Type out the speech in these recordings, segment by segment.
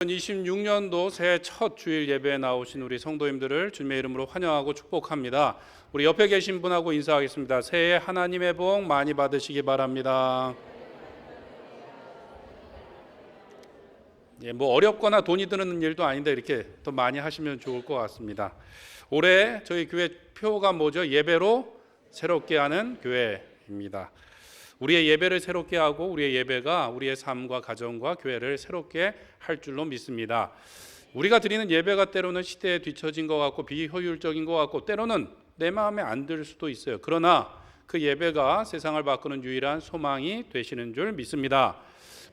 2026년도 새해 첫 주일 예배에 나오신 우리 성도님들을 주님의 이름으로 환영하고 축복합니다. 우리 옆에 계신 분하고 인사하겠습니다. 새해 하나님의 복 많이 받으시기 바랍니다. 뭐 어렵거나 돈이 드는 일도 아닌데 이렇게 더 많이 하시면 좋을 것 같습니다. 올해 저희 교회 표가 뭐죠? 예배로 새롭게 하는 교회입니다. 우리의 예배를 새롭게 하고 우리의 예배가 우리의 삶과 가정과 교회를 새롭게 할 줄로 믿습니다. 우리가 드리는 예배가 때로는 시대에 뒤처진 것 같고 비효율적인 것 같고 때로는 내 마음에 안 들 수도 있어요. 그러나 그 예배가 세상을 바꾸는 유일한 소망이 되시는 줄 믿습니다.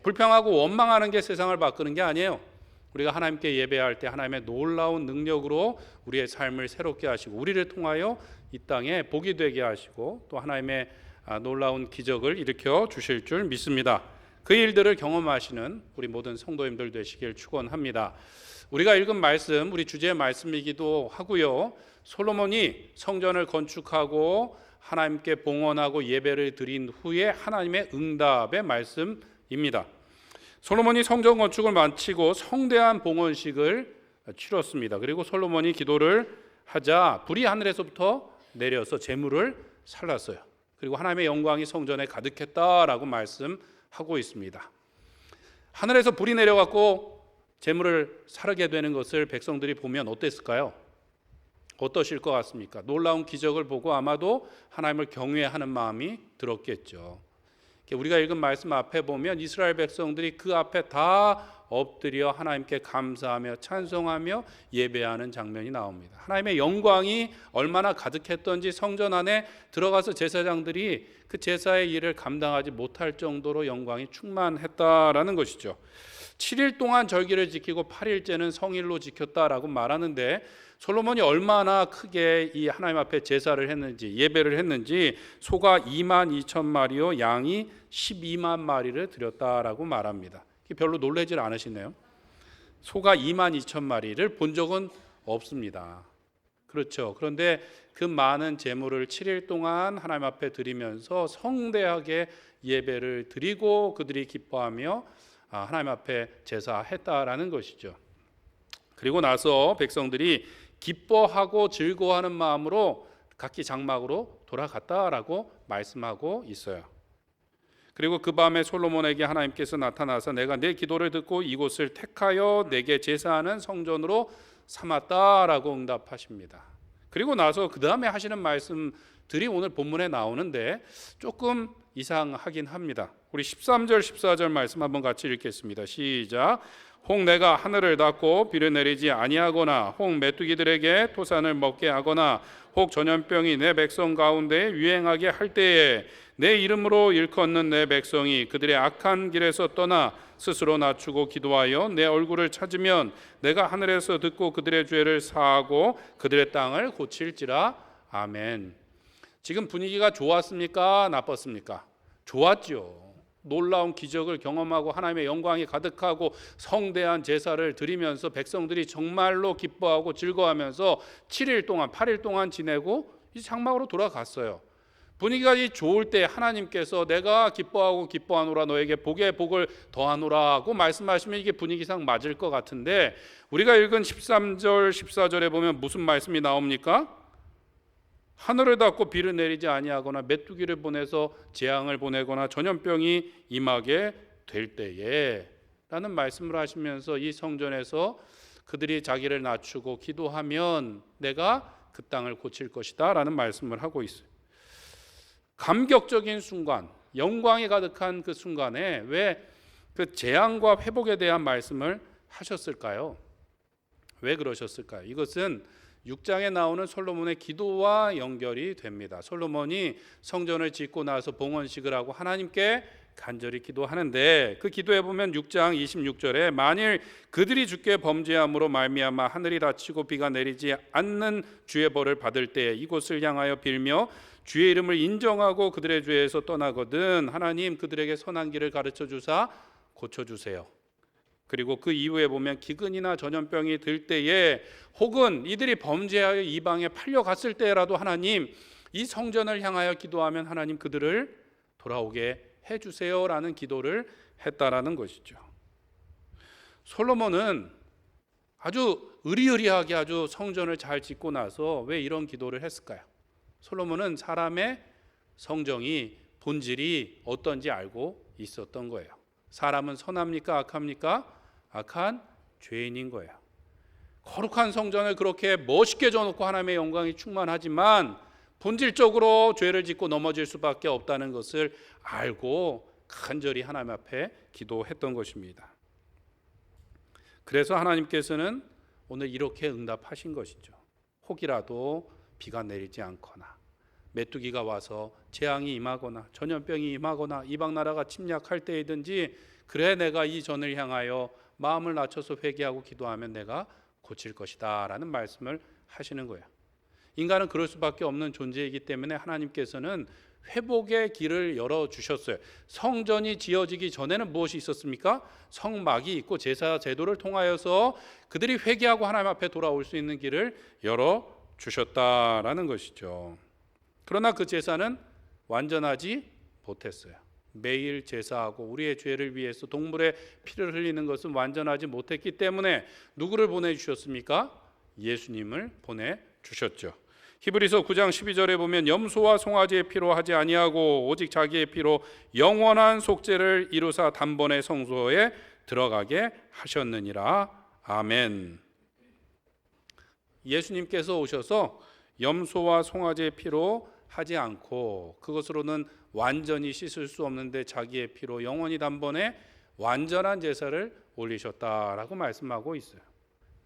불평하고 원망하는 게 세상을 바꾸는 게 아니에요. 우리가 하나님께 예배할 때 하나님의 놀라운 능력으로 우리의 삶을 새롭게 하시고 우리를 통하여 이 땅에 복이 되게 하시고 또 하나님의 놀라운 기적을 일으켜 주실 줄 믿습니다. 그 일들을 경험하시는 우리 모든 성도님들 되시길 축원합니다. 우리가 읽은 말씀, 우리 주제의 말씀이기도 하고요. 솔로몬이 성전을 건축하고 하나님께 봉헌하고 예배를 드린 후에 하나님의 응답의 말씀입니다. 솔로몬이 성전 건축을 마치고 성대한 봉헌식을 치렀습니다. 그리고 솔로몬이 기도를 하자 불이 하늘에서부터 내려서 제물을 살랐어요. 그리고 하나님의 영광이 성전에 가득했다라고 말씀하고 있습니다. 하늘에서 불이 내려갖고 제물을 사르게 되는 것을 백성들이 보면 어땠을까요? 어떠실 것 같습니까? 놀라운 기적을 보고 아마도 하나님을 경외하는 마음이 들었겠죠. 우리가 읽은 말씀 앞에 보면 이스라엘 백성들이 그 앞에 다 엎드려 하나님께 감사하며 찬송하며 예배하는 장면이 나옵니다. 하나님의 영광이 얼마나 가득했던지 성전 안에 들어가서 제사장들이 그 제사의 일을 감당하지 못할 정도로 영광이 충만했다라는 것이죠. 7일 동안 절기를 지키고 8일째는 성일로 지켰다라고 말하는데 솔로몬이 얼마나 크게 이 하나님 앞에 제사를 했는지 예배를 했는지 소가 22,000마리요 양이 12만 마리를 드렸다라고 말합니다. 별로 놀라질 않으시네요. 소가 22,000마리를 본 적은 없습니다. 그렇죠. 그런데 그 많은 제물을 7일 동안 하나님 앞에 드리면서 성대하게 예배를 드리고 그들이 기뻐하며 하나님 앞에 제사했다라는 것이죠. 그리고 나서 백성들이 기뻐하고 즐거워하는 마음으로 각기 장막으로 돌아갔다라고 말씀하고 있어요. 그리고 그 밤에 솔로몬에게 하나님께서 나타나서 내가 내 기도를 듣고 이곳을 택하여 내게 제사하는 성전으로 삼았다라고 응답하십니다. 그리고 나서 그 다음에 하시는 말씀들이 오늘 본문에 나오는데 조금 이상하긴 합니다. 우리 13절 14절 말씀 한번 같이 읽겠습니다. 시작. 혹 내가 하늘을 닫고 비를 내리지 아니하거나 혹 메뚜기들에게 토산을 먹게 하거나 혹 전염병이 내 백성 가운데 유행하게 할 때에 내 이름으로 일컫는 내 백성이 그들의 악한 길에서 떠나 스스로 낮추고 기도하여 내 얼굴을 찾으면 내가 하늘에서 듣고 그들의 죄를 사하고 그들의 땅을 고칠지라. 아멘. 지금 분위기가 좋았습니까? 나빴습니까? 좋았죠. 놀라운 기적을 경험하고 하나님의 영광이 가득하고 성대한 제사를 드리면서 백성들이 정말로 기뻐하고 즐거워하면서 7일 동안 8일 동안 지내고 이제 장막으로 돌아갔어요. 분위기가 좋을 때 하나님께서 내가 기뻐하고 기뻐하노라 너에게 복에 복을 더하노라고 말씀하시면 이게 분위기상 맞을 것 같은데 우리가 읽은 13절 14절에 보면 무슨 말씀이 나옵니까? 하늘을 닫고 비를 내리지 아니하거나 메뚜기를 보내서 재앙을 보내거나 전염병이 임하게 될 때에 라는 말씀을 하시면서 이 성전에서 그들이 자기를 낮추고 기도하면 내가 그 땅을 고칠 것이다 라는 말씀을 하고 있어요. 감격적인 순간, 영광이 가득한 그 순간에 왜 그 재앙과 회복에 대한 말씀을 하셨을까요? 왜 그러셨을까요? 이것은 6장에 나오는 솔로몬의 기도와 연결이 됩니다. 솔로몬이 성전을 짓고 나서 봉헌식을 하고 하나님께 간절히 기도하는데 그 기도에 보면 6장 26절에 만일 그들이 주께 범죄함으로 말미암아 하늘이 닫히고 비가 내리지 않는 주의 벌을 받을 때 이곳을 향하여 빌며 주의 이름을 인정하고 그들의 죄에서 떠나거든 하나님 그들에게 선한 길을 가르쳐 주사 고쳐주세요. 그리고 그 이후에 보면 기근이나 전염병이 들 때에 혹은 이들이 범죄하여 이방에 팔려갔을 때라도 하나님 이 성전을 향하여 기도하면 하나님 그들을 돌아오게 해주세요라는 기도를 했다라는 것이죠. 솔로몬은 아주 의리의리하게 아주 성전을 잘 짓고 나서 왜 이런 기도를 했을까요? 솔로몬은 사람의 성정이 본질이 어떤지 알고 있었던 거예요. 사람은 선합니까? 악합니까? 악한 죄인인 거예요. 거룩한 성전을 그렇게 멋있게 져놓고 하나님의 영광이 충만하지만 본질적으로 죄를 짓고 넘어질 수밖에 없다는 것을 알고 간절히 하나님 앞에 기도했던 것입니다. 그래서 하나님께서는 오늘 이렇게 응답하신 것이죠. 혹이라도 비가 내리지 않거나 메뚜기가 와서 재앙이 임하거나 전염병이 임하거나 이방 나라가 침략할 때이든지 그래 내가 이 전을 향하여 마음을 낮춰서 회개하고 기도하면 내가 고칠 것이다 라는 말씀을 하시는 거예요. 인간은 그럴 수밖에 없는 존재이기 때문에 하나님께서는 회복의 길을 열어주셨어요. 성전이 지어지기 전에는 무엇이 있었습니까? 성막이 있고 제사 제도를 통하여서 그들이 회개하고 하나님 앞에 돌아올 수 있는 길을 열어주셨다라는 것이죠. 그러나 그 제사는 완전하지 못했어요. 매일 제사하고 우리의 죄를 위해서 동물의 피를 흘리는 것은 완전하지 못했기 때문에 누구를 보내주셨습니까? 예수님을 보내주셨죠. 히브리서 9장 12절에 보면 염소와 송아지의 피로 하지 아니하고 오직 자기의 피로 영원한 속죄를 이루사 단번에 성소에 들어가게 하셨느니라. 아멘. 예수님께서 오셔서 염소와 송아지의 피로 하지 않고 그것으로는 완전히 씻을 수 없는데 자기의 피로 영원히 단번에 완전한 제사를 올리셨다라고 말씀하고 있어요.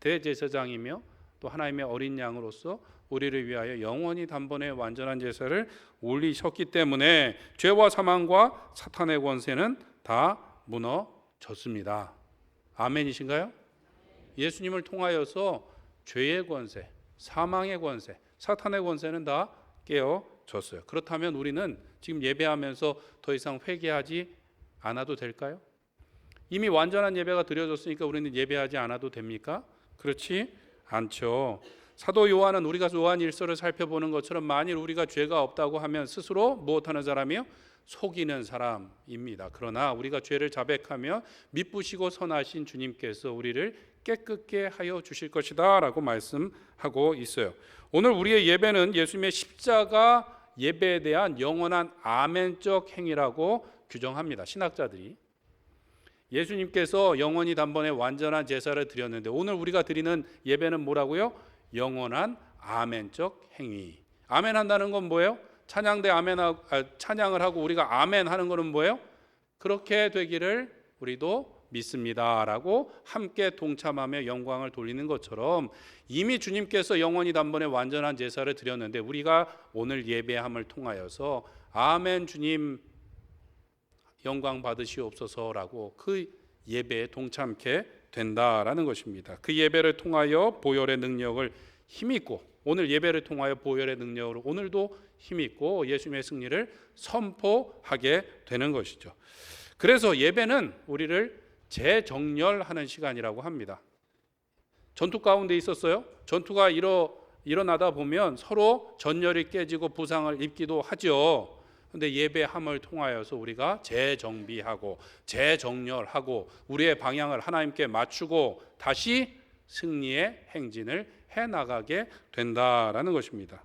대제사장이며 또 하나님의 어린 양으로서 우리를 위하여 영원히 단번에 완전한 제사를 올리셨기 때문에 죄와 사망과 사탄의 권세는 다 무너졌습니다. 아멘이신가요? 예수님을 통하여서 죄의 권세, 사망의 권세, 사탄의 권세는 다 깨어졌어요. 그렇다면 우리는 지금 예배하면서 더 이상 회개하지 않아도 될까요? 이미 완전한 예배가 드려졌으니까 우리는 예배하지 않아도 됩니까? 그렇지 않죠. 사도 요한은 우리가 요한 1서를 살펴보는 것처럼 만일 우리가 죄가 없다고 하면 스스로 무엇하는 사람이요? 속이는 사람입니다. 그러나 우리가 죄를 자백하며 미쁘시고 선하신 주님께서 우리를 깨끗게 하여 주실 것이다 라고 말씀하고 있어요. 오늘 우리의 예배는 예수님의 십자가 예배에 대한 영원한 아멘적 행위라고 규정합니다. 신학자들이. 예수님께서 영원히 단번에 완전한 제사를 드렸는데 오늘 우리가 드리는 예배는 뭐라고요? 영원한 아멘적 행위. 아멘 한다는 건 뭐예요? 찬양대 찬양을 하고 우리가 아멘 하는 거는 뭐예요? 그렇게 되기를 우리도 믿습니다라고 함께 동참하며 영광을 돌리는 것처럼 이미 주님께서 영원히 단번에 완전한 제사를 드렸는데 우리가 오늘 예배함을 통하여서 아멘 주님 영광 받으시옵소서라고 그 예배에 동참케 된다라는 것입니다. 그 예배를 통하여 보혈의 능력을 힘입고 오늘 예배를 통하여 보혈의 능력으로 오늘도 힘입고 예수님의 승리를 선포하게 되는 것이죠. 그래서 예배는 우리를 재정렬하는 시간이라고 합니다. 전투 가운데 있었어요. 전투가 일어나다 보면 서로 전열이 깨지고 부상을 입기도 하죠. 그런데 예배함을 통하여서 우리가 재정비하고 재정렬하고 우리의 방향을 하나님께 맞추고 다시 승리의 행진을 해나가게 된다라는 것입니다.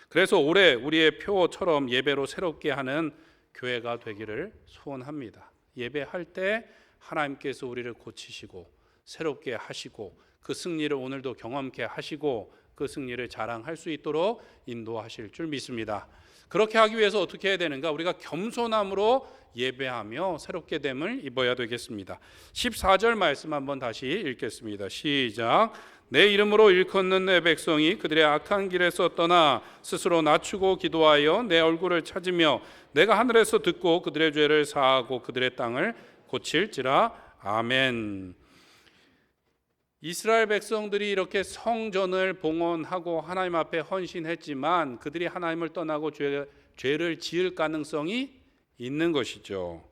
그래서 올해 우리의 표처럼 예배로 새롭게 하는 교회가 되기를 소원합니다. 예배할 때 하나님께서 우리를 고치시고 새롭게 하시고 그 승리를 오늘도 경험케 하시고 그 승리를 자랑할 수 있도록 인도하실 줄 믿습니다. 그렇게 하기 위해서 어떻게 해야 되는가? 우리가 겸손함으로 예배하며 새롭게 됨을 입어야 되겠습니다. 14절 말씀 한번 다시 읽겠습니다. 시작. 내 이름으로 일컫는 내 백성이 그들의 악한 길에서 떠나 스스로 낮추고 기도하여 내 얼굴을 찾으며 내가 하늘에서 듣고 그들의 죄를 사하고 그들의 땅을 고칠지라. 아멘. 이스라엘 백성들이 이렇게 성전을 봉헌하고 하나님 앞에 헌신했지만 그들이 하나님을 떠나고 죄를 지을 가능성이 있는 것이죠.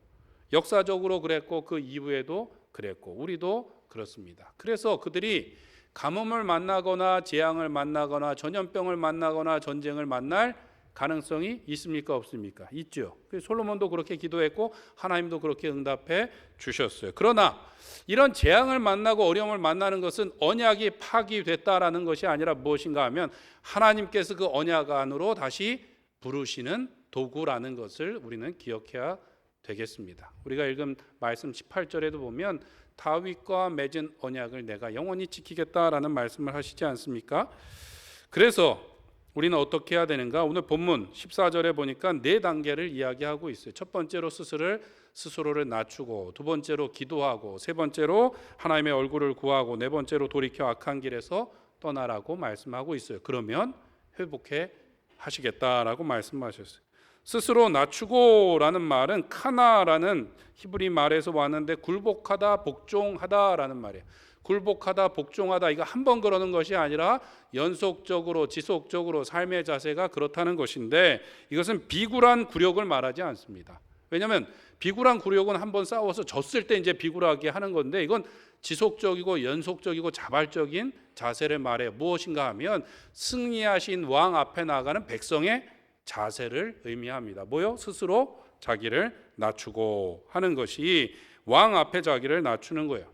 역사적으로 그랬고 그 이후에도 그랬고 우리도 그렇습니다. 그래서 그들이 가뭄을 만나거나 재앙을 만나거나 전염병을 만나거나 전쟁을 만날 가능성이 있습니까? 없습니까? 있죠. 솔로몬도 그렇게 기도했고 하나님도 그렇게 응답해 주셨어요. 그러나 이런 재앙을 만나고 어려움을 만나는 것은 언약이 파기됐다라는 것이 아니라 무엇인가 하면 하나님께서 그 언약 안으로 다시 부르시는 도구라는 것을 우리는 기억해야 되겠습니다. 우리가 읽은 말씀 18절에도 보면 다윗과 맺은 언약을 내가 영원히 지키겠다라는 말씀을 하시지 않습니까? 그래서 우리는 어떻게 해야 되는가? 오늘 본문 14절에 보니까 4단계를 이야기하고 있어요. 첫 번째로 스스로를 낮추고, 두 번째로 기도하고, 세 번째로 하나님의 얼굴을 구하고, 네 번째로 돌이켜 악한 길에서 떠나라고 말씀하고 있어요. 그러면 회복해 하시겠다라고 말씀하셨어요. 스스로 낮추고라는 말은 카나라는 히브리 말에서 왔는데 굴복하다, 복종하다라는 말이에요. 굴복하다, 복종하다, 이거 한 번 그러는 것이 아니라 연속적으로 지속적으로 삶의 자세가 그렇다는 것인데, 이것은 비굴한 굴욕을 말하지 않습니다. 왜냐하면 비굴한 굴욕은 한 번 싸워서 졌을 때 이제 비굴하게 하는 건데, 이건 지속적이고 연속적이고 자발적인 자세를 말해요. 무엇인가 하면 승리하신 왕 앞에 나가는 백성의 자세를 의미합니다. 뭐요? 스스로 자기를 낮추고 하는 것이 왕 앞에 자기를 낮추는 거예요.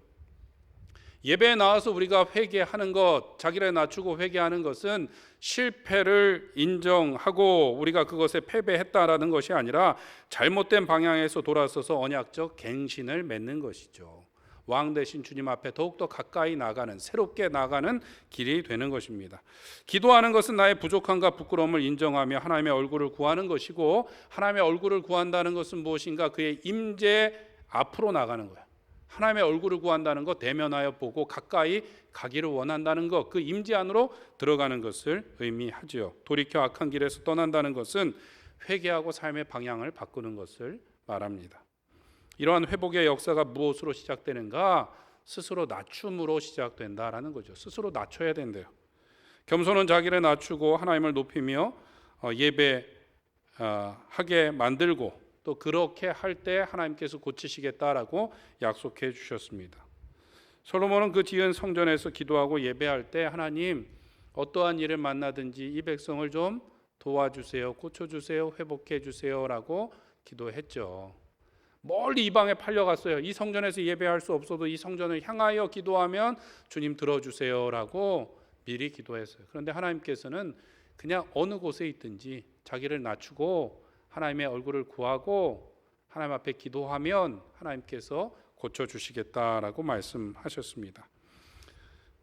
예배에 나와서 우리가 회개하는 것, 자기를 낮추고 회개하는 것은 실패를 인정하고 우리가 그것에 패배했다라는 것이 아니라 잘못된 방향에서 돌아서서 언약적 갱신을 맺는 것이죠. 왕 되신 주님 앞에 더욱더 가까이 나가는, 새롭게 나가는 길이 되는 것입니다. 기도하는 것은 나의 부족함과 부끄러움을 인정하며 하나님의 얼굴을 구하는 것이고, 하나님의 얼굴을 구한다는 것은 무엇인가? 그의 임재 앞으로 나가는 거예요. 하나님의 얼굴을 구한다는 것, 대면하여 보고 가까이 가기를 원한다는 것, 그 임재 안으로 들어가는 것을 의미하지요. 돌이켜 악한 길에서 떠난다는 것은 회개하고 삶의 방향을 바꾸는 것을 말합니다. 이러한 회복의 역사가 무엇으로 시작되는가? 스스로 낮춤으로 시작된다라는 거죠. 스스로 낮춰야 된대요. 겸손은 자기를 낮추고 하나님을 높이며 예배하게 만들고, 또 그렇게 할 때 하나님께서 고치시겠다라고 약속해 주셨습니다. 솔로몬은 그 지은 성전에서 기도하고 예배할 때 하나님, 어떠한 일을 만나든지 이 백성을 좀 도와주세요, 고쳐주세요, 회복해 주세요라고 기도했죠. 멀리 이방에 팔려갔어요. 이 성전에서 예배할 수 없어도 이 성전을 향하여 기도하면 주님 들어주세요라고 미리 기도했어요. 그런데 하나님께서는 그냥 어느 곳에 있든지 자기를 낮추고 하나님의 얼굴을 구하고 하나님 앞에 기도하면 하나님께서 고쳐주시겠다라고 말씀하셨습니다.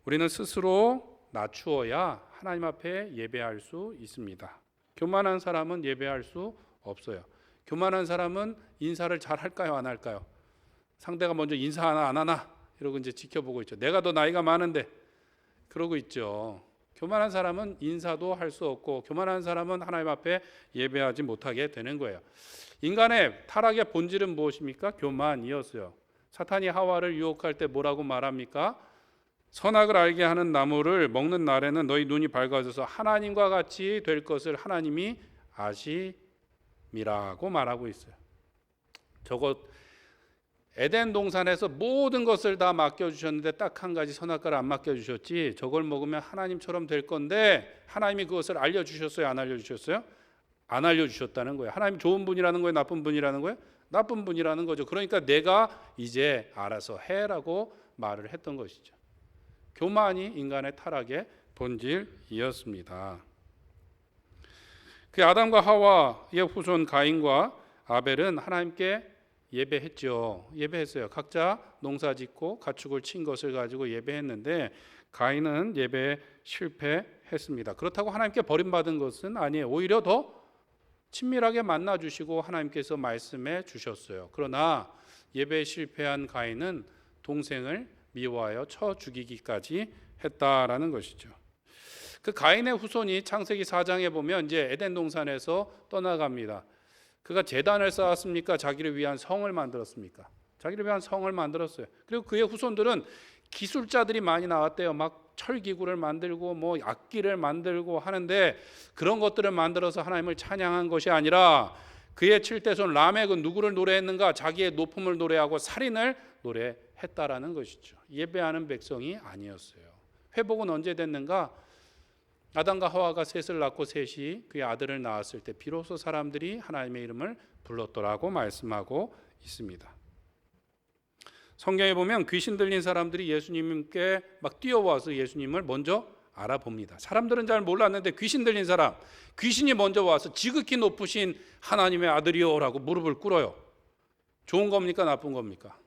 우리는 스스로 낮추어야 하나님 앞에 예배할 수 있습니다. 교만한 사람은 예배할 수 없어요. 교만한 사람은 인사를 잘 할까요, 안 할까요? 상대가 먼저 인사 하나 안 하나 이러고 이제 지켜보고 있죠. 내가 더 나이가 많은데 그러고 있죠. 교만한 사람은 인사도 할 수 없고, 교만한 사람은 하나님 앞에 예배하지 못하게 되는 거예요. 인간의 타락의 본질은 무엇입니까? 교만이었어요. 사탄이 하와를 유혹할 때 뭐라고 말합니까? 선악을 알게 하는 나무를 먹는 날에는 너희 눈이 밝아져서 하나님과 같이 될 것을 하나님이 아심이라고 말하고 있어요. 저것 에덴 동산에서 모든 것을 다 맡겨주셨는데 딱 한 가지 선악과를 안 맡겨주셨지, 저걸 먹으면 하나님처럼 될 건데 하나님이 그것을 알려주셨어요, 안 알려주셨어요? 안 알려주셨다는 거예요. 하나님 좋은 분이라는 거예요, 나쁜 분이라는 거예요? 나쁜 분이라는 거죠. 그러니까 내가 이제 알아서 해라고 말을 했던 것이죠. 교만이 인간의 타락의 본질이었습니다. 그 아담과 하와의 후손 가인과 아벨은 하나님께 예배했죠. 예배했어요. 각자 농사짓고 가축을 친 것을 가지고 예배했는데 가인은 예배에 실패했습니다. 그렇다고 하나님께 버림받은 것은 아니에요. 오히려 더 친밀하게 만나주시고 하나님께서 말씀해 주셨어요. 그러나 예배에 실패한 가인은 동생을 미워하여 쳐 죽이기까지 했다라는 것이죠. 그 가인의 후손이 창세기 4장에 보면 이제 에덴 동산에서 떠나갑니다. 그가 제단을 쌓았습니까? 자기를 위한 성을 만들었습니까? 자기를 위한 성을 만들었어요. 그리고 그의 후손들은 기술자들이 많이 나왔대요. 막 철기구를 만들고 뭐 악기를 만들고 하는데, 그런 것들을 만들어서 하나님을 찬양한 것이 아니라 그의 7대손 라멕은 누구를 노래했는가? 자기의 높음을 노래하고 살인을 노래했다라는 것이죠. 예배하는 백성이 아니었어요. 회복은 언제 됐는가? 아담과 하와가 셋을 낳고 셋이 그의 아들을 낳았을 때 비로소 사람들이 하나님의 이름을 불렀더라고 말씀하고 있습니다. 성경에 보면 귀신 들린 사람들이 예수님께 막 뛰어와서 예수님을 먼저 알아봅니다. 사람들은 잘 몰랐는데 귀신 들린 사람, 귀신이 먼저 와서 지극히 높으신 하나님의 아들이요라고 무릎을 꿇어요. 좋은 겁니까? 나쁜 겁니까?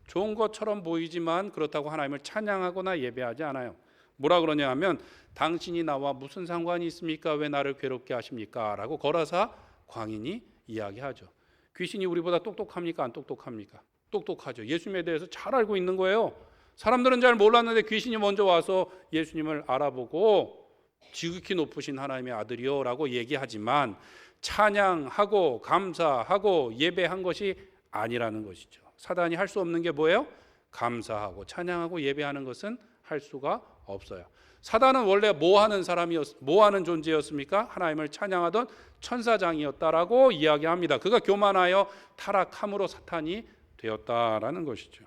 좋은 것처럼 보이지만 그렇다고 하나님을 찬양하거나 예배하지 않아요. 뭐라 그러냐 하면 당신이 나와 무슨 상관이 있습니까? 왜 나를 괴롭게 하십니까? 라고 거라사 광인이 이야기하죠. 귀신이 우리보다 똑똑합니까? 안 똑똑합니까? 똑똑하죠. 예수님에 대해서 잘 알고 있는 거예요. 사람들은 잘 몰랐는데 귀신이 먼저 와서 예수님을 알아보고 지극히 높으신 하나님의 아들이요 라고 얘기하지만 찬양하고 감사하고 예배한 것이 아니라는 것이죠. 사단이 할 수 없는 게 뭐예요? 감사하고 찬양하고 예배하는 것은 할 수가 없어요. 사단은 원래 뭐 하는 존재였습니까? 하나님을 찬양하던 천사장이었다라고 이야기합니다. 그가 교만하여 타락함으로 사탄이 되었다라는 것이죠.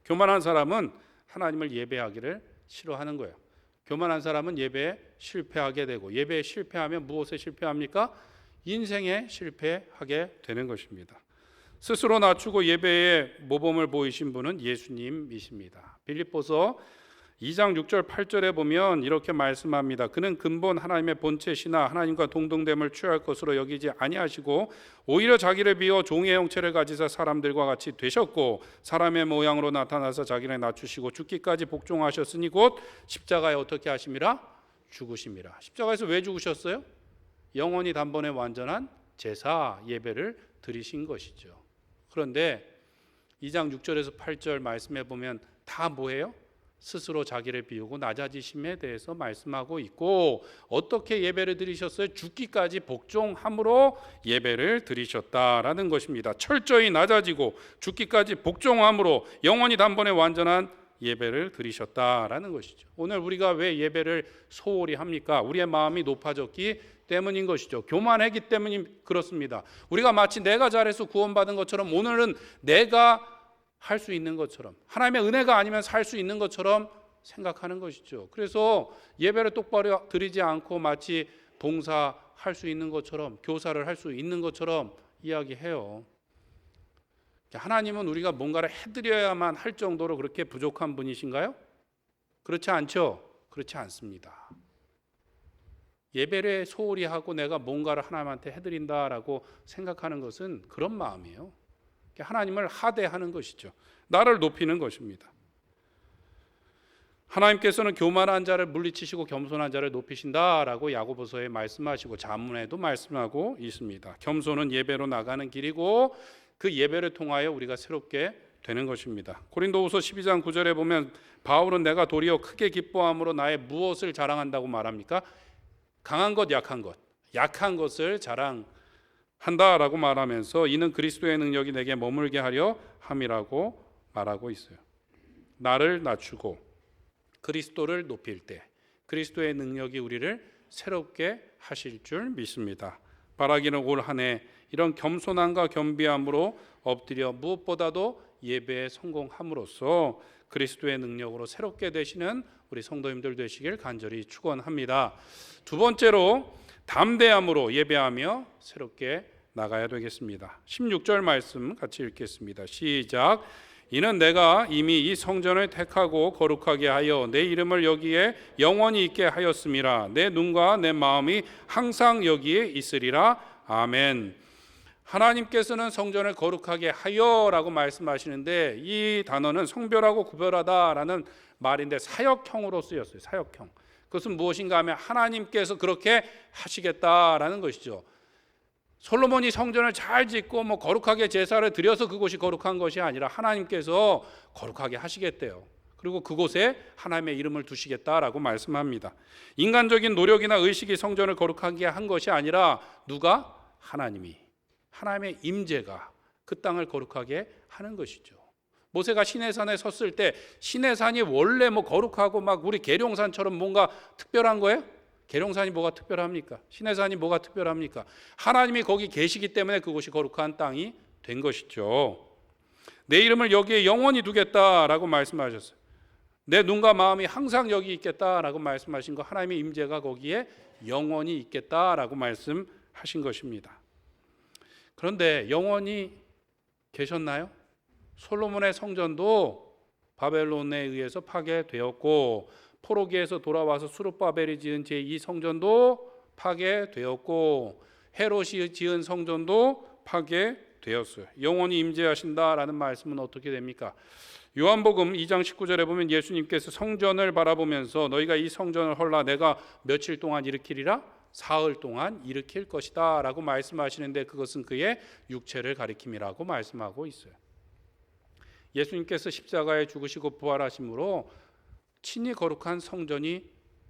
교만한 사람은 하나님을 예배하기를 싫어하는 거예요. 교만한 사람은 예배에 실패하게 되고, 예배에 실패하면 무엇에 실패합니까? 인생에 실패하게 되는 것입니다. 스스로 낮추고 예배에 모범을 보이신 분은 예수님이십니다. 빌립보서 2장 6절 8절에 보면 이렇게 말씀합니다. 그는 근본 하나님의 본체시나 하나님과 동등됨을 취할 것으로 여기지 아니하시고 오히려 자기를 비워 종의 형체를 가지사 사람들과 같이 되셨고 사람의 모양으로 나타나서 자기를 낮추시고 죽기까지 복종하셨으니 곧 십자가에 어떻게 하심이라? 죽으심이라. 십자가에서 왜 죽으셨어요? 영원히 단번에 완전한 제사 예배를 드리신 것이죠. 그런데 2장 6절에서 8절 말씀해 보면 다 뭐예요? 스스로 자기를 비우고 낮아지심에 대해서 말씀하고 있고, 어떻게 예배를 드리셨어요? 죽기까지 복종함으로 예배를 드리셨다라는 것입니다. 철저히 낮아지고 죽기까지 복종함으로 영원히 단번에 완전한 예배를 드리셨다라는 것이죠. 오늘 우리가 왜 예배를 소홀히 합니까? 우리의 마음이 높아졌기 때문인 것이죠. 교만하기 때문이 그렇습니다. 우리가 마치 내가 잘해서 구원받은 것처럼, 오늘은 내가 할 수 있는 것처럼, 하나님의 은혜가 아니면 살 수 있는 것처럼 생각하는 것이죠. 그래서 예배를 똑바로 드리지 않고 마치 봉사할 수 있는 것처럼, 교사를 할 수 있는 것처럼 이야기해요. 하나님은 우리가 뭔가를 해드려야만 할 정도로 그렇게 부족한 분이신가요? 그렇지 않죠? 그렇지 않습니다. 예배를 소홀히 하고 내가 뭔가를 하나님한테 해드린다라고 생각하는 것은 그런 마음이에요. 하나님을 하대하는 것이죠. 나를 높이는 것입니다. 하나님께서는 교만한 자를 물리치시고 겸손한 자를 높이신다라고 야고보서에 말씀하시고 잠언에도 말씀하고 있습니다. 겸손은 예배로 나가는 길이고 그 예배를 통하여 우리가 새롭게 되는 것입니다. 고린도후서 12장 9절에 보면 바울은 내가 도리어 크게 기뻐함으로 나의 무엇을 자랑한다고 말합니까? 강한 것, 약한 것을 자랑한다라고 말하면서 이는 그리스도의 능력이 내게 머물게 하려 함이라고 말하고 있어요. 나를 낮추고 그리스도를 높일 때 그리스도의 능력이 우리를 새롭게 하실 줄 믿습니다. 바라기는 올 한 해 이런 겸손함과 겸비함으로 엎드려 무엇보다도 예배에 성공함으로써 그리스도의 능력으로 새롭게 되시는 우리 성도님들 되시길 간절히 축원합니다. 두 번째로 담대함으로 예배하며 새롭게 나가야 되겠습니다. 16절 말씀 같이 읽겠습니다. 시작. 이는 내가 이미 이 성전을 택하고 거룩하게 하여 내 이름을 여기에 영원히 있게 하였음이라. 내 눈과 내 마음이 항상 여기에 있으리라. 아멘. 하나님께서는 성전을 거룩하게 하여라고 말씀하시는데 이 단어는 성별하고 구별하다라는 말인데 사역형으로 쓰였어요. 사역형. 그것은 무엇인가 하면 하나님께서 그렇게 하시겠다라는 것이죠. 솔로몬이 성전을 잘 짓고 거룩하게 제사를 드려서 그곳이 거룩한 것이 아니라 하나님께서 거룩하게 하시겠대요. 그리고 그곳에 하나님의 이름을 두시겠다라고 말씀합니다. 인간적인 노력이나 의식이 성전을 거룩하게 한 것이 아니라 누가? 하나님의 임재가 그 땅을 거룩하게 하는 것이죠. 모세가 시내산에 섰을 때 시내산이 원래 거룩하고 막 우리 계룡산처럼 뭔가 특별한 거예요? 계룡산이 뭐가 특별합니까? 시내산이 뭐가 특별합니까? 하나님이 거기 계시기 때문에 그곳이 거룩한 땅이 된 것이죠. 내 이름을 여기에 영원히 두겠다라고 말씀하셨어요. 내 눈과 마음이 항상 여기 있겠다라고 말씀하신 거, 하나님의 임재가 거기에 영원히 있겠다라고 말씀하신 것입니다. 그런데 영원히 계셨나요? 솔로몬의 성전도 바벨론에 의해서 파괴되었고, 포로기에서 돌아와서 수룹바벨이 지은 제2 성전도 파괴되었고, 헤롯이 지은 성전도 파괴되었어요. 영원히 임재하신다라는 말씀은 어떻게 됩니까? 요한복음 2장 19절에 보면 예수님께서 성전을 바라보면서 너희가 이 성전을 헐라 내가 며칠 동안 일으키리라? 사흘 동안 일으킬 것이다 라고 말씀하시는데, 그것은 그의 육체를 가리킴이라고 말씀하고 있어요. 예수님께서 십자가에 죽으시고 부활하심으로 친히 거룩한 성전이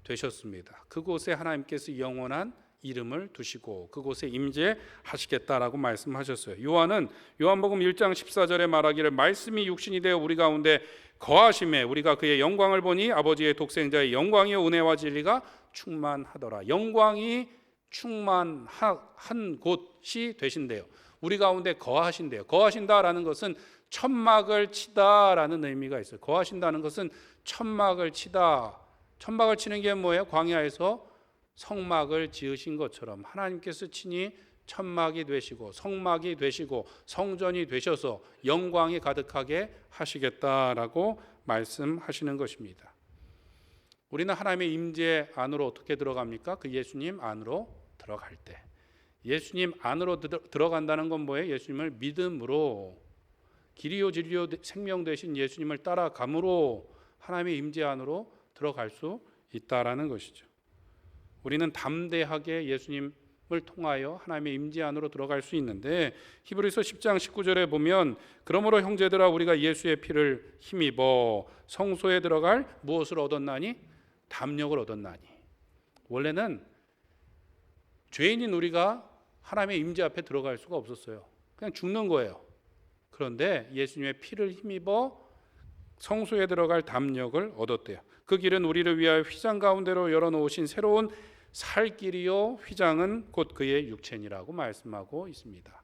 되셨습니다. 그곳에 하나님께서 영원한 이름을 두시고 그곳에 임재하시겠다라고 말씀하셨어요. 요한은 요한복음 1장 14절에 말하기를 말씀이 육신이 되어 우리 가운데 거하심에 우리가 그의 영광을 보니 아버지의 독생자의 영광이요 은혜와 진리가 충만하더라. 영광이 충만한 곳이 되신대요. 우리 가운데 거하신대요. 거하신다라는 것은 천막을 치다라는 의미가 있어요. 거하신다는 것은 천막을 치다. 천막을 치는 게 뭐예요? 광야에서 성막을 지으신 것처럼 하나님께서 친히 천막이 되시고 성막이 되시고 성전이 되셔서 영광이 가득하게 하시겠다라고 말씀하시는 것입니다. 우리는 하나님의 임재 안으로 어떻게 들어갑니까? 그 예수님 안으로 들어갈 때. 예수님 안으로 들어간다는 건 뭐예요? 예수님을 믿음으로, 길이요 진리요 생명 되신 예수님을 따라감으로 하나님의 임재 안으로 들어갈 수 있다라는 것이죠. 우리는 담대하게 예수님을 통하여 하나님의 임재 안으로 들어갈 수 있는데, 히브리서 10장 19절에 보면 그러므로 형제들아 우리가 예수의 피를 힘입어 성소에 들어갈 무엇을 얻었나니? 담력을 얻었나니. 원래는 죄인인 우리가 하나님의 임재 앞에 들어갈 수가 없었어요. 그냥 죽는 거예요. 그런데 예수님의 피를 힘입어 성소에 들어갈 담력을 얻었대요. 그 길은 우리를 위하여 휘장 가운데로 열어놓으신 새로운 살 길이요 휘장은 곧 그의 육체니라고 말씀하고 있습니다.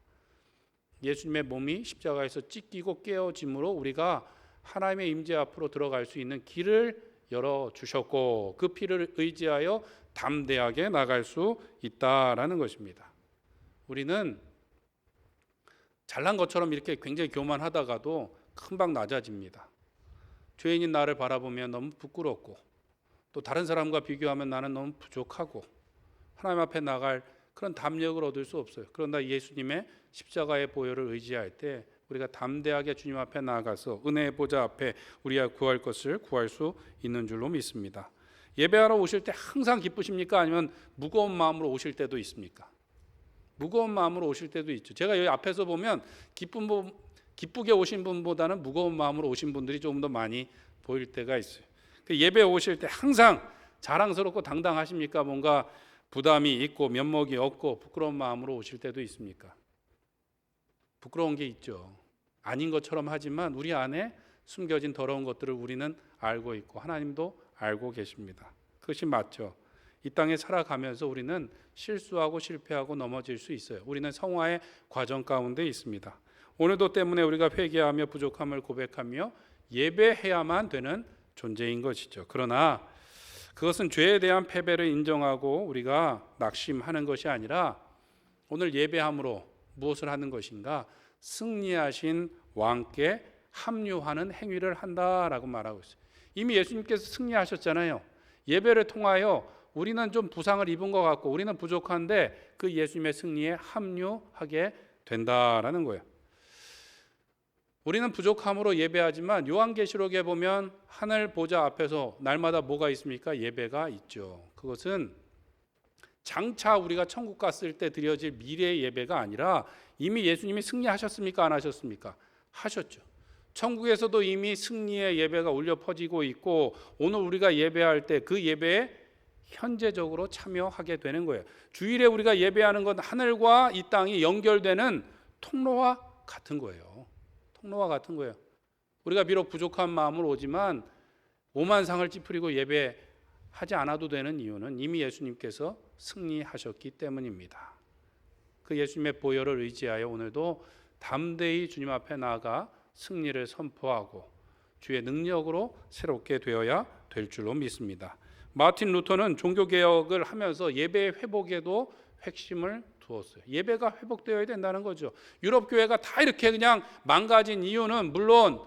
예수님의 몸이 십자가에서 찢기고 깨어짐으로 우리가 하나님의 임재 앞으로 들어갈 수 있는 길을 열어주셨고, 그 피를 의지하여 담대하게 나갈 수 있다라는 것입니다. 우리는 잘난 것처럼 이렇게 굉장히 교만하다가도 금방 낮아집니다. 죄인인 나를 바라보면 너무 부끄럽고, 또 다른 사람과 비교하면 나는 너무 부족하고 하나님 앞에 나갈 그런 담력을 얻을 수 없어요. 그런데 예수님의 십자가의 보혈을 의지할 때 우리가 담대하게 주님 앞에 나아가서 은혜의 보좌 앞에 우리가 구할 것을 구할 수 있는 줄로 믿습니다. 예배하러 오실 때 항상 기쁘십니까? 아니면 무거운 마음으로 오실 때도 있습니까? 무거운 마음으로 오실 때도 있죠. 제가 여기 앞에서 보면 기쁘게 오신 분보다는 무거운 마음으로 오신 분들이 조금 더 많이 보일 때가 있어요. 예배 오실 때 항상 자랑스럽고 당당하십니까? 뭔가 부담이 있고 면목이 없고 부끄러운 마음으로 오실 때도 있습니까? 부끄러운 게 있죠. 아닌 것처럼 하지만 우리 안에 숨겨진 더러운 것들을 우리는 알고 있고 하나님도 알고 계십니다. 그것이 맞죠. 이 땅에 살아가면서 우리는 실수하고 실패하고 넘어질 수 있어요. 우리는 성화의 과정 가운데 있습니다. 오늘도 때문에 우리가 회개하며 부족함을 고백하며 예배해야만 되는 존재인 것이죠. 그러나 그것은 죄에 대한 패배를 인정하고 우리가 낙심하는 것이 아니라 오늘 예배함으로 무엇을 하는 것인가? 승리하신 왕께 합류하는 행위를 한다라고 말하고 있어요. 이미 예수님께서 승리하셨잖아요. 예배를 통하여 우리는 좀 부상을 입은 것 같고 우리는 부족한데 그 예수님의 승리에 합류하게 된다라는 거예요. 우리는 부족함으로 예배하지만 요한계시록에 보면 하늘 보좌 앞에서 날마다 뭐가 있습니까? 예배가 있죠. 그것은 장차 우리가 천국 갔을 때 드려질 미래의 예배가 아니라 이미 예수님이 승리하셨습니까? 안 하셨습니까? 하셨죠. 천국에서도 이미 승리의 예배가 울려 퍼지고 있고 오늘 우리가 예배할 때 그 예배에 현재적으로 참여하게 되는 거예요. 주일에 우리가 예배하는 건 하늘과 이 땅이 연결되는 통로와 같은 거예요. 통로와 같은 거예요. 우리가 비록 부족한 마음으로 오지만 오만상을 찌푸리고 예배하지 않아도 되는 이유는 이미 예수님께서 승리하셨기 때문입니다. 그 예수님의 보혈을 의지하여 오늘도 담대히 주님 앞에 나아가 승리를 선포하고 주의 능력으로 새롭게 되어야 될 줄로 믿습니다. 마틴 루터는 종교개혁을 하면서 예배 회복에도 핵심을 두었어요. 예배가 회복되어야 된다는 거죠. 유럽 교회가 다 이렇게 그냥 망가진 이유는 물론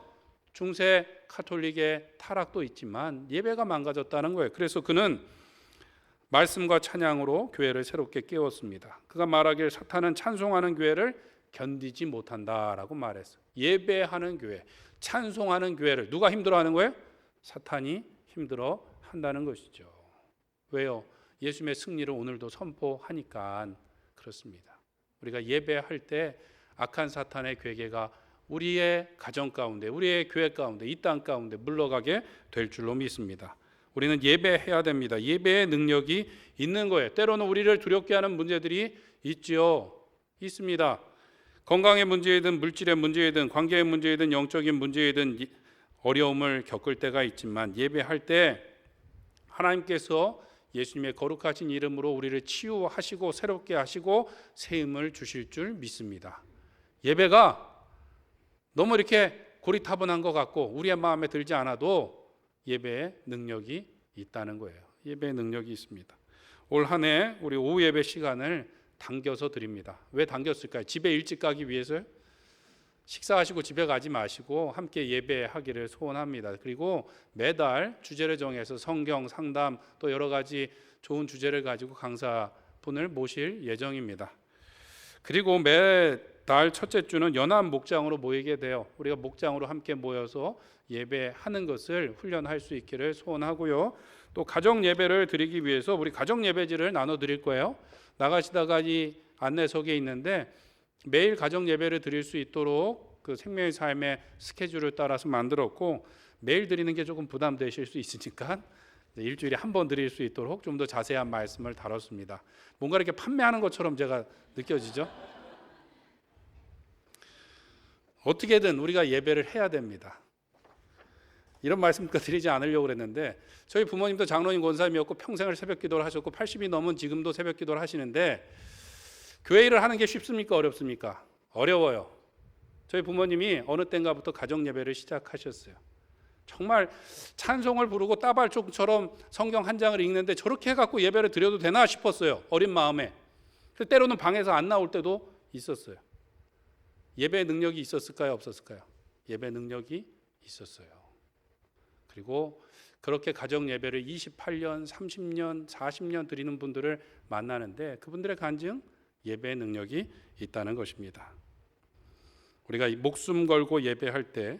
중세 카톨릭의 타락도 있지만 예배가 망가졌다는 거예요. 그래서 그는 말씀과 찬양으로 교회를 새롭게 깨웠습니다. 그가 말하길 사탄은 찬송하는 교회를 견디지 못한다라고 말했어요. 예배하는 교회, 찬송하는 교회를 누가 힘들어하는 거예요? 사탄이 힘들어한다는 것이죠. 왜요? 예수님의 승리를 오늘도 선포하니까 그렇습니다. 우리가 예배할 때 악한 사탄의 괴계가 우리의 가정 가운데, 우리의 교회 가운데, 이 땅 가운데 물러가게 될 줄로 믿습니다. 우리는 예배해야 됩니다. 예배의 능력이 있는 거예요. 때로는 우리를 두렵게 하는 문제들이 있지요. 있습니다. 건강의 문제이든 물질의 문제이든 관계의 문제이든 영적인 문제이든 어려움을 겪을 때가 있지만 예배할 때 하나님께서 예수님의 거룩하신 이름으로 우리를 치유하시고 새롭게 하시고 새 힘을 주실 줄 믿습니다. 예배가 너무 이렇게 고리타분한 것 같고 우리의 마음에 들지 않아도 예배의 능력이 있다는 거예요. 예배의 능력이 있습니다. 올 한 해 우리 오후 예배 시간을 당겨서 드립니다. 왜 당겼을까요? 집에 일찍 가기 위해서요? 식사하시고 집에 가지 마시고 함께 예배하기를 소원합니다. 그리고 매달 주제를 정해서 성경 상담 또 여러 가지 좋은 주제를 가지고 강사분을 모실 예정입니다. 그리고 매달 첫째 주는 연합 목장으로 모이게 돼요. 우리가 목장으로 함께 모여서 예배하는 것을 훈련할 수 있기를 소원하고요. 또 가정 예배를 드리기 위해서 우리 가정 예배지를 나눠 드릴 거예요. 나가시다가 이 안내석에 있는데 매일 가정 예배를 드릴 수 있도록 그 생명의 삶의 스케줄을 따라서 만들었고 매일 드리는 게 조금 부담되실 수 있으니까 일주일에 한 번 드릴 수 있도록 좀 더 자세한 말씀을 다뤘습니다. 뭔가 이렇게 판매하는 것처럼 제가 느껴지죠? 어떻게든 우리가 예배를 해야 됩니다. 이런 말씀 드리지 않으려고 그랬는데 저희 부모님도 장로님 권사님이었고 평생을 새벽 기도를 하셨고 80이 넘은 지금도 새벽 기도를 하시는데 교회 일을 하는 게 쉽습니까? 어렵습니까? 어려워요. 저희 부모님이 어느 때인가부터 가정 예배를 시작하셨어요. 정말 찬송을 부르고 따발총처럼 성경 한 장을 읽는데 저렇게 해갖고 예배를 드려도 되나 싶었어요. 어린 마음에. 때로는 방에서 안 나올 때도 있었어요. 예배 능력이 있었을까요? 없었을까요? 예배 능력이 있었어요. 그리고 그렇게 가정 예배를 28년, 30년, 40년 드리는 분들을 만나는데 그분들의 간증 예배의 능력이 있다는 것입니다. 우리가 목숨 걸고 예배할 때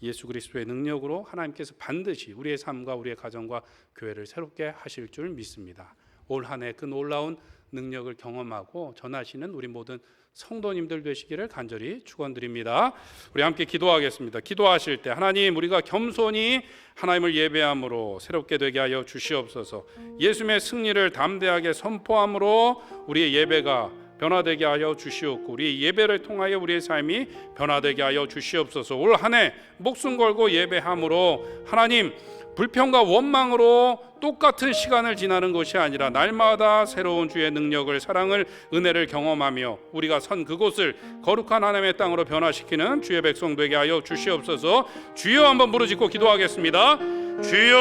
예수 그리스도의 능력으로 하나님께서 반드시 우리의 삶과 우리의 가정과 교회를 새롭게 하실 줄 믿습니다. 올 한 해 그 놀라운 능력을 경험하고 전하시는 우리 모든 성도님들 되시기를 간절히 축원드립니다. 우리 함께 기도하겠습니다. 기도하실 때 하나님 우리가 겸손히 하나님을 예배함으로 새롭게 되게 하여 주시옵소서. 예수님의 승리를 담대하게 선포함으로 우리의 예배가 변화되게 하여 주시옵고 우리 예배를 통하여 우리의 삶이 변화되게 하여 주시옵소서. 올 한 해 목숨 걸고 예배함으로 하나님 불평과 원망으로 똑같은 시간을 지나는 것이 아니라 날마다 새로운 주의 능력을 사랑을 은혜를 경험하며 우리가 선 그곳을 거룩한 하나님의 땅으로 변화시키는 주의 백성 되게 하여 주시옵소서. 주여 한번 부르짖고 기도하겠습니다. 주여